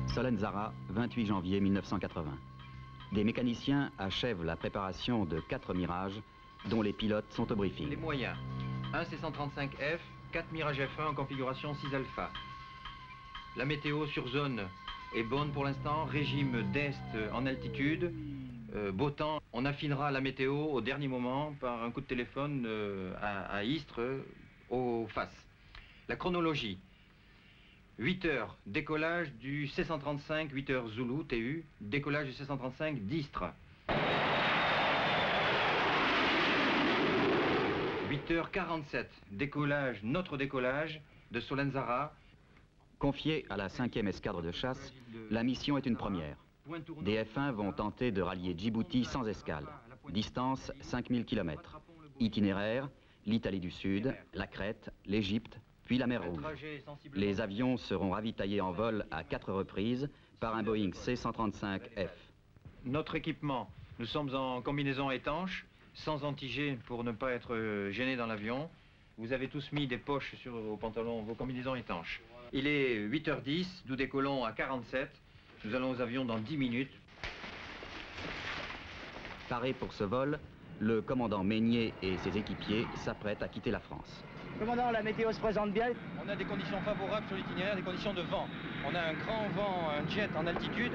Solenzara, 28 janvier 1980. Des mécaniciens achèvent la préparation de 4 Mirages, dont les pilotes sont au briefing. Les moyens, un C-135F, 4 Mirage F1 en configuration 6 alpha. La météo sur zone est bonne pour l'instant, régime d'est en altitude, beau temps. On affinera la météo au dernier moment par un coup de téléphone à Istres, aux faces. La chronologie, 8 heures, décollage du C-135, 8 heures Zulu, TU, décollage du C-135 d'Istres. 8h47, décollage, notre décollage de Solenzara. Confiée à la 5e escadre de chasse, la mission est une première. Des F1 vont tenter de rallier Djibouti sans escale. Distance 5000 km. Itinéraire, l'Italie du Sud, la Crète, l'Égypte, puis la mer Rouge. Les avions seront ravitaillés en vol à 4 reprises par un Boeing C-135F. Notre équipement, nous sommes en combinaison étanche, sans anti-G pour ne pas être gêné dans l'avion. Vous avez tous mis des poches sur vos pantalons, vos combinaisons étanches. Il est 8h10, nous décollons à 47. Nous allons aux avions dans 10 minutes. Paré pour ce vol, le commandant Meignier et ses équipiers s'apprêtent à quitter la France. Commandant, la météo se présente bien. On a des conditions favorables sur l'itinéraire, des conditions de vent. On a un grand vent, un jet en altitude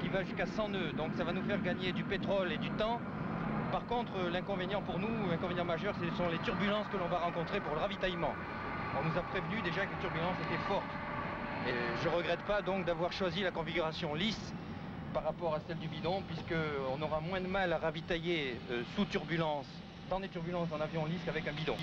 qui va jusqu'à 100 nœuds. Donc ça va nous faire gagner du pétrole et du temps. Par contre, l'inconvénient pour nous, l'inconvénient majeur, ce sont les turbulences que l'on va rencontrer pour le ravitaillement. On nous a prévenu déjà que les turbulences étaient fortes. Et je ne regrette pas donc d'avoir choisi la configuration lisse par rapport à celle du bidon, puisqu'on aura moins de mal à ravitailler sous turbulence, dans des turbulences en avion lisse qu'avec un bidon.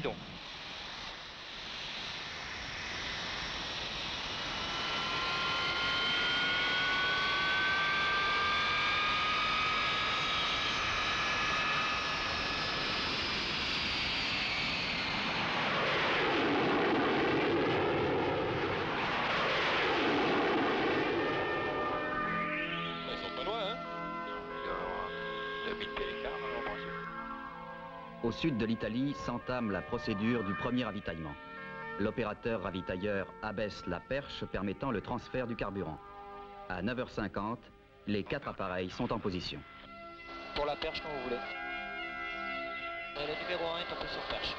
Au sud de l'Italie s'entame la procédure du premier ravitaillement. L'opérateur ravitailleur abaisse la perche permettant le transfert du carburant. À 9h50, les 4 appareils sont en position. Pour la perche, quand vous voulez. Le numéro 1 est en position de perche.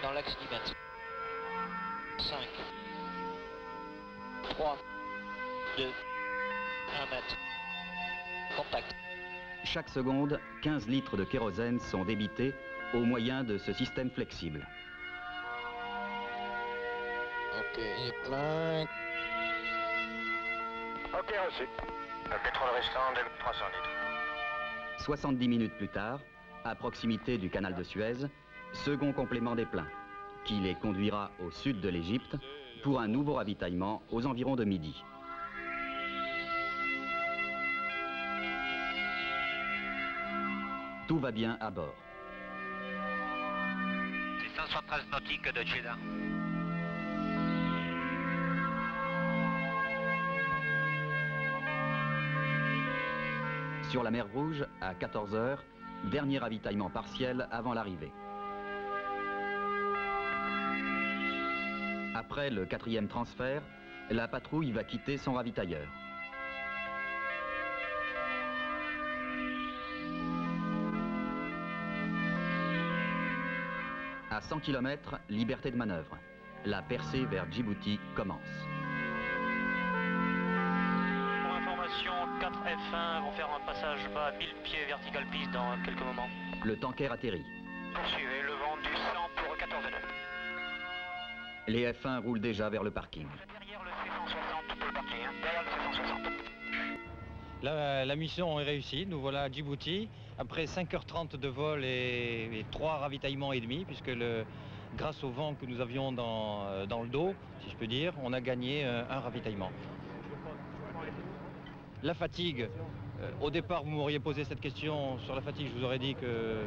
Dans l'axe 10 mètres. 5. 3, 2, 1 mètre. Contact. Chaque seconde, 15 litres de kérosène sont débités au moyen de ce système flexible. Ok, il est plein. Ok, reçu. Le pétrole restant de 300 litres. 70 minutes plus tard, à proximité du canal de Suez, second complément des pleins, qui les conduira au sud de l'Égypte pour un nouveau ravitaillement aux environs de midi. Tout va bien à bord. 673 nautiques de Jeddah. Sur la mer Rouge, à 14 h, dernier ravitaillement partiel avant l'arrivée. Après le 4e transfert, la patrouille va quitter son ravitailleur. À 100 km, liberté de manœuvre. La percée vers Djibouti commence. Pour information, 4 F1 vont faire un passage bas à 1000 pieds vertical piste dans quelques moments. Le tanker atterrit. Poursuivez le vent du 100 pour 14 nœuds. Les F1 roulent déjà vers le parking. Derrière le C-160 pour le parking, derrière le C-160. La mission est réussie, nous voilà à Djibouti, après 5h30 de vol et 3 ravitaillements et demi, puisque grâce au vent que nous avions dans le dos, si je peux dire, on a gagné un ravitaillement. La fatigue, au départ vous m'auriez posé cette question sur la fatigue, je vous aurais dit que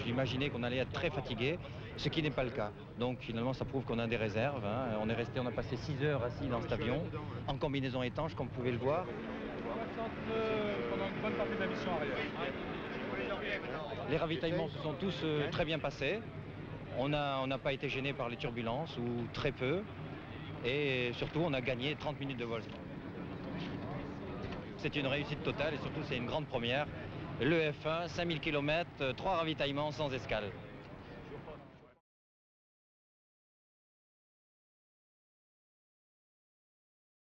j'imaginais qu'on allait être très fatigué, ce qui n'est pas le cas. Donc finalement ça prouve qu'on a des réserves, hein. On a passé 6 heures assis dans cet avion, en combinaison étanche comme vous pouvez le voir. Pendant une bonne partie de la mission arrière. Les ravitaillements se sont tous très bien passés. On n'a pas été gêné par les turbulences, ou très peu. Et surtout, on a gagné 30 minutes de vol. C'est une réussite totale et surtout, c'est une grande première. Le F1, 5000 km, 3 ravitaillements sans escale.